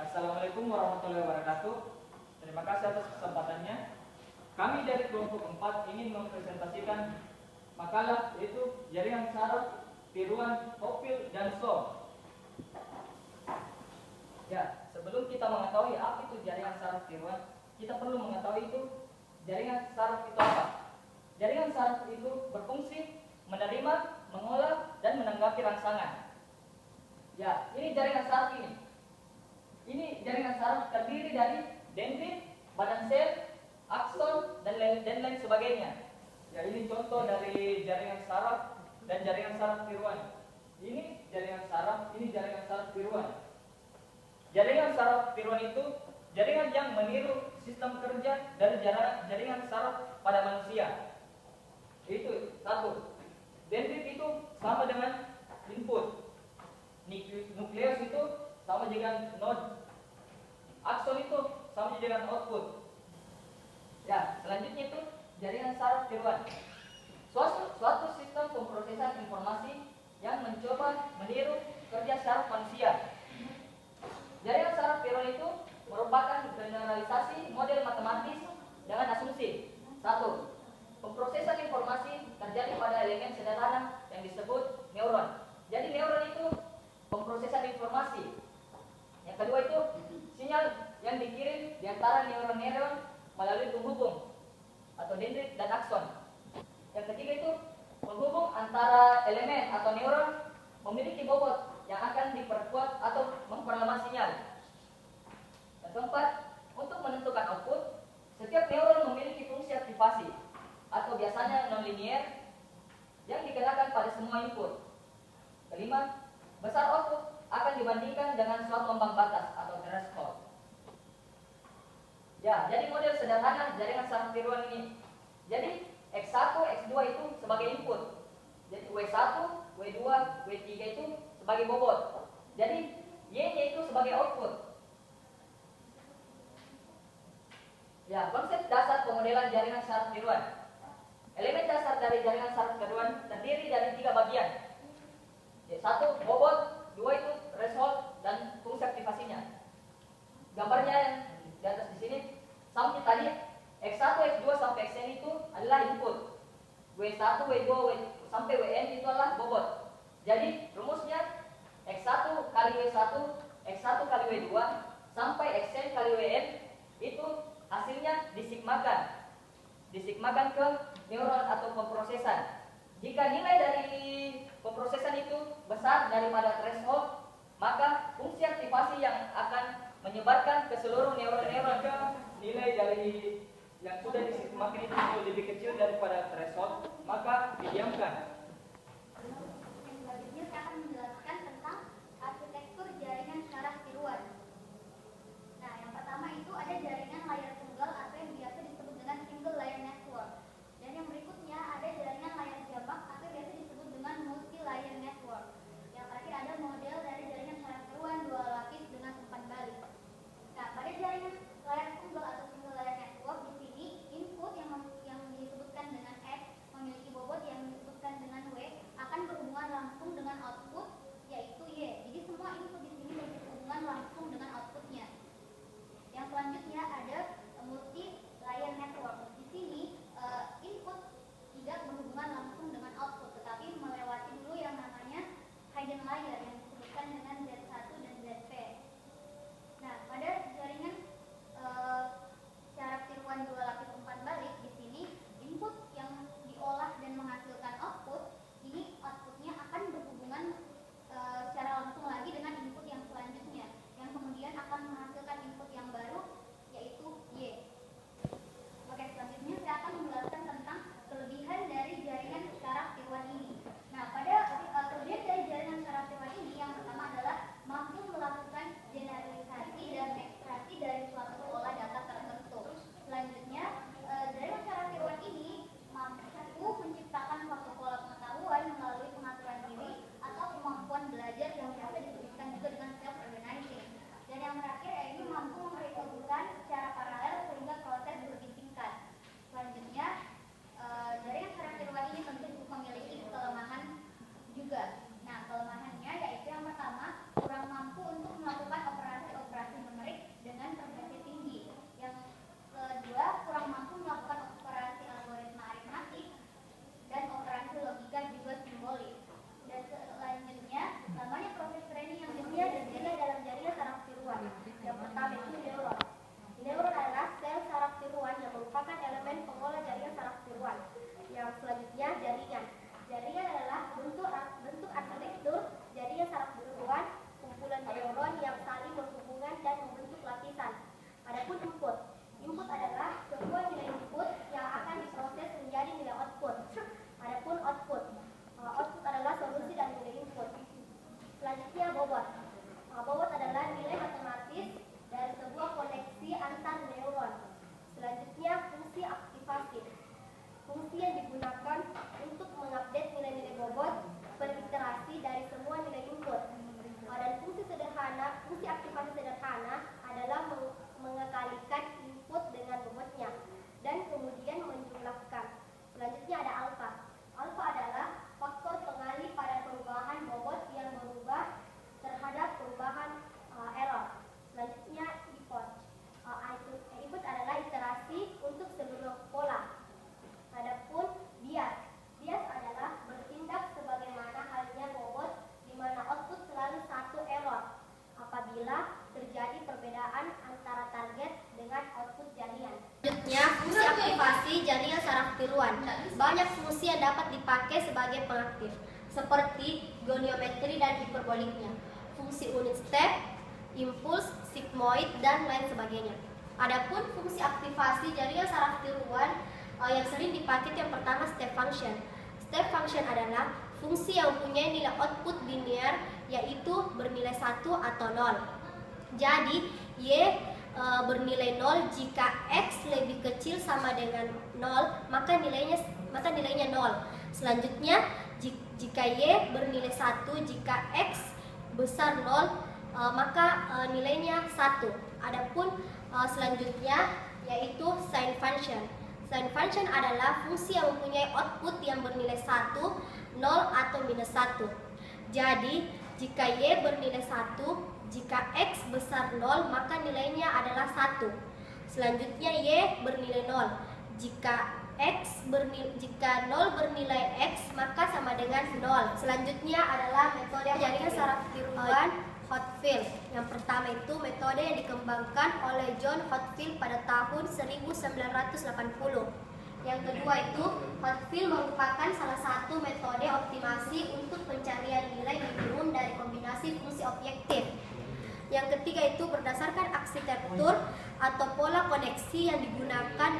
Assalamualaikum warahmatullahi wabarakatuh. Terima kasih atas kesempatannya. Kami dari kelompok 4 ingin mempresentasikan makalah yaitu jaringan saraf, tiruan, opil, dan som. Ya, sebelum kita mengetahui apa itu jaringan saraf tiruan, kita perlu mengetahui itu jaringan saraf itu apa. Jaringan saraf itu berfungsi menerima, mengolah, dan menanggapi rangsangan. Ya, ini jaringan saraf ini. Ini jaringan saraf terdiri dari dendrit, badan sel, akson, dan lain sebagainya. Ya, ini contoh dari jaringan saraf dan jaringan saraf tiruan. Ini jaringan saraf, ini jaringan saraf tiruan. Jaringan saraf tiruan itu jaringan yang meniru sistem kerja dari jaringan saraf pada manusia. Itu satu. Dendrit itu sama dengan input. Nukleus itu sama dengan node. Akson itu sama dengan output. Ya, selanjutnya itu jaringan saraf tiruan. Suatu sistem pemrosesan informasi yang mencoba meniru kerja saraf manusia. Jaringan saraf tiruan itu merupakan generalisasi model matematis dengan asumsi. Satu, pemrosesan informasi terjadi pada elemen sederhana yang disebut neuron. Jadi neuron itu pemrosesan informasi. Yang kedua itu sinyal yang dikirim di antara neuron-neuron melalui penghubung atau dendrit dan akson. Yang ketiga itu penghubung antara elemen atau neuron memiliki bobot yang akan diperkuat atau memperlemah sinyal. Yang keempat, untuk menentukan output, setiap neuron memiliki fungsi aktivasi atau biasanya nonlinier yang dikenakan pada semua input. Kelima, besar output akan dibandingkan dengan suatu ambang batas atau threshold. Ya, jadi model sederhana jaringan saraf tiruan ini. Jadi X1, X2 itu sebagai input. Jadi W1, W2, W3 itu sebagai bobot. Jadi Y-nya itu sebagai output. Ya, konsep dasar pemodelan jaringan saraf tiruan. Elemen dasar dari jaringan saraf tiruan terdiri dari 3 bagian. Satu, bobot, 2 itu threshold dan fungsi aktivasinya. Gambarnya yang di atas di sini sama tadi X1, X2 sampai Xn itu adalah input. W1, W2, sampai Wn itu adalah bobot. Jadi rumusnya X1 kali W1, X1 kali W2 sampai Xn kali Wn itu hasilnya disigmakan ke neuron atau pemrosesan. Jika nilai dari pemrosesan itu besar daripada threshold, maka fungsi aktivasi yang akan menyebarkan ke seluruh neuron-neuron. Nilai dari yang sudah disigmakan itu lebih kecil daripada threshold, maka didiamkan. Selanjutnya saya akan menjelaskan tentang arsitektur jaringan saraf tiruan. Nah, yang pertama itu ada jaringan layar tunggal atau yang biasa disebut dengan single layer network. Dan yang berikutnya ada jaringan layar jamak atau biasa disebut dengan multi layer network. Yang terakhir ada model dari jaringan saraf tiruan 2 lapis dengan umpan balik. Nah, pada jaringan layar tunggal atau single layer network di sini input yang disebutkan dengan X memiliki bobot yang disebutkan dengan dipakai sebagai pengaktif, seperti goniometri dan hiperboliknya, fungsi unit step, impuls, sigmoid, dan lain sebagainya. Adapun fungsi aktivasi jaringan saraf tiruan yang sering dipakai yang pertama step function. Step function adalah fungsi yang mempunyai nilai output linear, yaitu bernilai 1 atau 0. Jadi Y bernilai 0 jika X lebih kecil sama dengan 0, maka nilainya 0. Selanjutnya jika Y bernilai 1 jika X besar 0, maka nilainya 1. Adapun selanjutnya yaitu sign function. Sign function adalah fungsi yang mempunyai output yang bernilai 1, 0 atau minus 1. Jadi jika Y bernilai 1, jika X besar 0, maka nilainya adalah 1. Selanjutnya Y bernilai 0. Jika 0 bernilai X, maka sama dengan 0. Selanjutnya adalah metode jaringan saraf tiruan Hotfield. Yang pertama itu metode yang dikembangkan oleh John Hotfield pada tahun 1980. Yang kedua itu, Hotfield merupakan salah satu metode optimasi untuk pencarian nilai minimum dari kombinasi fungsi objektif. Yang ketiga itu berdasarkan arsitektur atau pola koneksi yang digunakan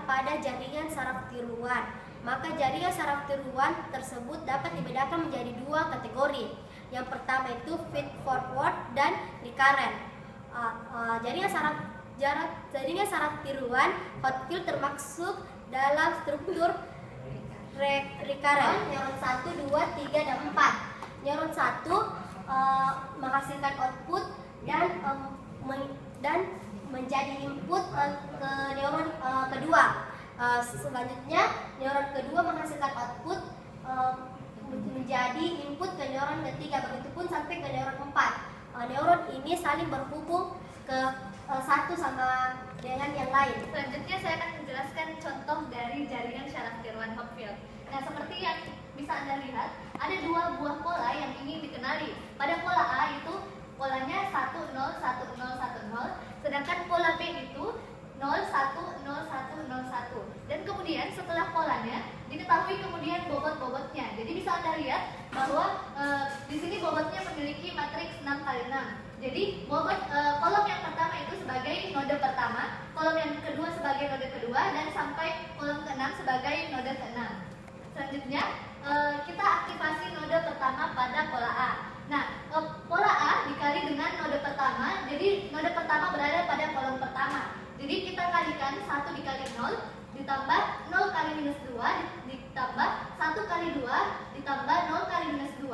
pada jaringan saraf tiruan. Maka jaringan saraf tiruan tersebut dapat dibedakan menjadi dua kategori. Yang pertama itu feed forward dan recurrent. Jaringan saraf tiruan Hotfield termasuk dalam struktur recurrent, neuron 1, 2, 3, dan 4. Neuron 1 menghasilkan output dan menjadi input ke neuron kedua. Selanjutnya neuron kedua menghasilkan output menjadi input ke neuron ketiga, begitupun sampai ke neuron 4. Neuron ini saling berhubung ke satu sama dengan yang lain. Selanjutnya saya akan menjelaskan contoh dari jaringan saraf tiruan Hotfield. Nah, seperti yang bisa Anda lihat, ada dua buah pola yang ingin dikenali. Pada pola A itu polanya 1, 0, 1, 0, 1, 0, sedangkan pola B itu 0, 1, 0, 1, 0, 1. Dan kemudian setelah polanya diketahui kemudian bobot-bobotnya. Jadi bisa Anda lihat bahwa di sini bobotnya memiliki matriks 6 kali 6. Jadi bobot kolom yang pertama itu sebagai node pertama, kolom yang kedua sebagai node kedua, dan sampai kolom ke-6 sebagai node ke-6. Selanjutnya kita aktivasi node pertama pada pola A. Nah, pola A dikali dengan node pertama, jadi node pertama berada pada kolom pertama. Jadi kita kalikan 1 dikali 0 ditambah 0 kali minus 2 ditambah 1 kali 2 ditambah 0 kali minus 2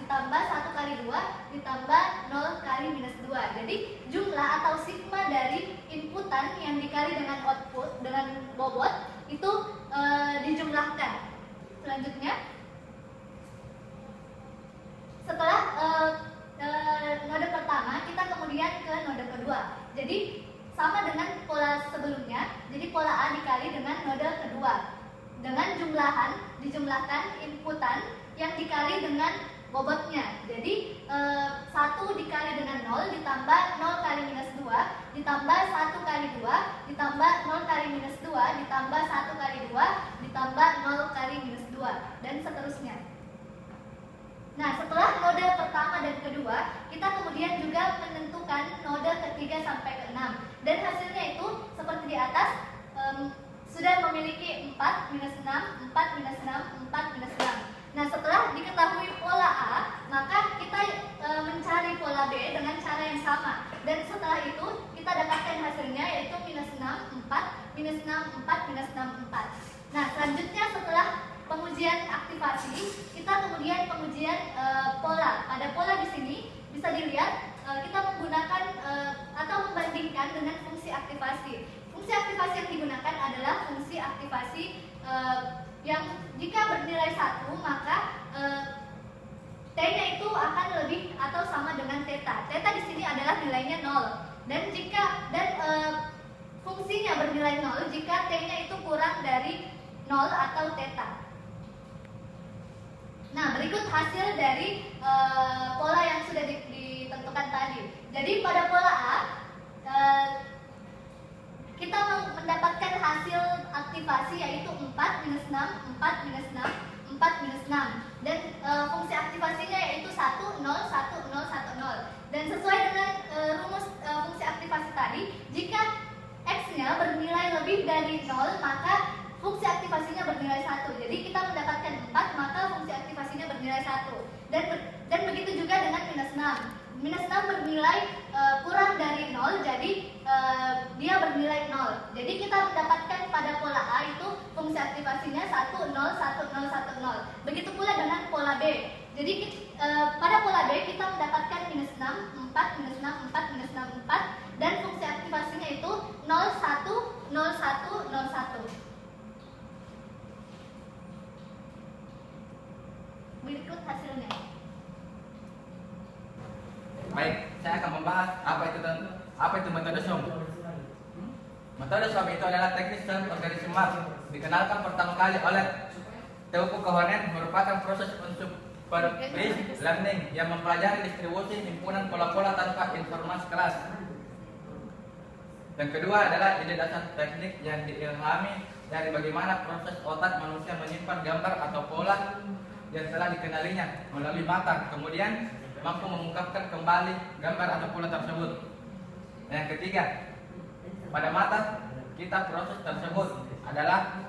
ditambah 1 kali 2 ditambah 0 kali minus 2. Jadi jumlah atau sigma dari inputan yang dikali dengan output dengan bobot itu dijumlahkan. Selanjutnya setelah node pertama kita kemudian ke node kedua. Jadi sama dengan pola sebelumnya, jadi pola A dikali dengan node kedua. Dengan dijumlahkan inputan yang dikali dengan bobotnya. Jadi 1 dikali dengan 0 ditambah 0 kali minus 2 ditambah 1 kali 2 ditambah 0 kali minus 2 ditambah 1 kali 2 ditambah 0 kali minus 2, dan seterusnya. Nah, setelah node pertama dan kedua, kita kemudian juga menentukan node ketiga sampai ke-6. Dan hasilnya itu seperti di atas, sudah memiliki 4, minus 6, 4, minus 6, 4, minus 6. Nah, setelah diketahui pola A, maka kita mencari pola B dengan cara yang sama. Dan setelah itu, kita dapatkan hasilnya yaitu minus 6, 4, minus 6, 4, minus 6, 4. Nah, selanjutnya setelah pengujian aktivasi, kita kemudian pengujian pola. Pada pola di sini bisa dilihat kita menggunakan atau membandingkan dengan fungsi aktivasi. Fungsi aktivasi yang digunakan adalah fungsi aktivasi yang jika bernilai 1, maka T-nya itu akan lebih atau sama dengan theta. Theta di sini adalah nilainya 0. Dan fungsinya bernilai 0 jika T-nya itu kurang dari 0 atau theta. Nah, berikut hasil dari pola yang sudah ditentukan tadi. Jadi pada pola A, kita mendapatkan hasil aktivasi yaitu 4, minus 6, 4, minus 6, 4, 4, minus 6. Dan fungsi aktivasinya yaitu 1, 0, 1, 0, 1, 0. Dan sesuai dengan rumus fungsi aktivasi tadi, jika X-nya bernilai lebih dari 0, maka fungsi aktivasinya bernilai 1. Jadi kita mendapatkan 4, maka fungsi aktivasinya bernilai 1. Dan begitu juga dengan minus 6. Minus 6 bernilai kurang dari 0, jadi dia bernilai 0. Jadi kita mendapatkan pada pola A itu fungsi aktivasinya 1, 0, 1, 0, 1, 0. Begitu pula dengan pola B. Jadi pada pola B kita mendapatkan minus 6, 4, minus 6, 4, minus 6, 4. Dan fungsi aktivasinya itu 0, 1, 0, 1, 0, 1. Berikut hasilnya. Baik, saya akan membahas apa itu metode SOM. Metode SOM itu adalah teknik Self Organization Map, dikenalkan pertama kali oleh Teuku Kohonen, merupakan proses unsupervised learning yang mempelajari distribusi himpunan pola-pola tanpa informasi kelas. Yang kedua adalah ide dasar teknik yang diilhami dari bagaimana proses otak manusia menyimpan gambar atau pola yang telah dikenalinya melalui mata, kemudian mampu mengungkapkan kembali gambar atau pola tersebut. Yang ketiga, pada mata kita proses tersebut adalah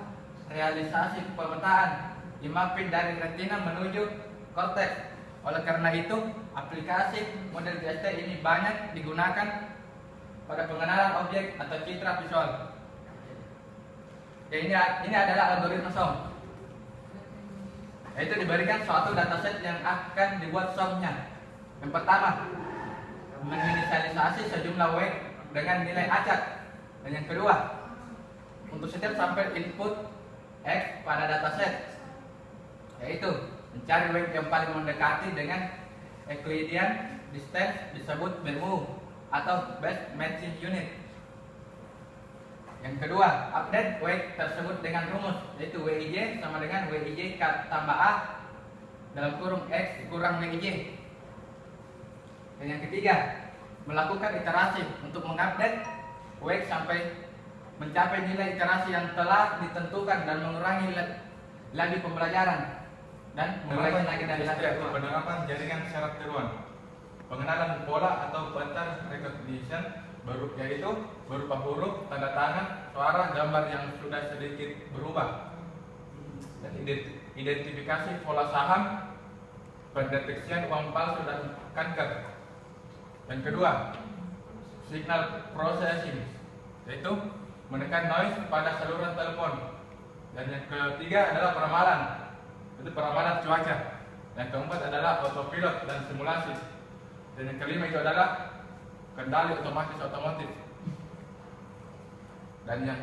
realisasi pemetaan dimapping dari retina menuju korteks. Oleh karena itu, aplikasi model GST ini banyak digunakan pada pengenalan objek atau citra visual. Ya, ini adalah algoritma SOM. Yaitu diberikan suatu dataset yang akan dibuat SOM-nya. Yang pertama, menginisialisasi sejumlah weight dengan nilai acak. Dan yang kedua, untuk setiap sampel input X pada dataset, yaitu mencari weight yang paling mendekati dengan Euclidean distance disebut BMU atau best matching unit. Yang kedua, update weight tersebut dengan rumus, yaitu WIJ sama dengan WIJ tambah A dalam kurung X kurang WIJ. Dan yang ketiga, melakukan iterasi untuk mengupdate weight sampai mencapai nilai iterasi yang telah ditentukan dan mengurangi lagi pembelajaran dan mengurangi lagi dari lagi. Penerapan jaringan syarat tiruan, pengenalan pola atau pattern recognition yaitu berupa huruf, tanda tangan, suara, gambar yang sudah sedikit berubah, dan identifikasi pola saham, pendeteksian uang palsu dan kanker. Yang kedua, signal processing, yaitu menekan noise pada saluran telepon. Dan yang ketiga adalah peramalan, itu peramalan cuaca. Yang keempat adalah autopilot dan simulasi. Dan yang kelima itu adalah kendali otomatis otomotif. Dan yang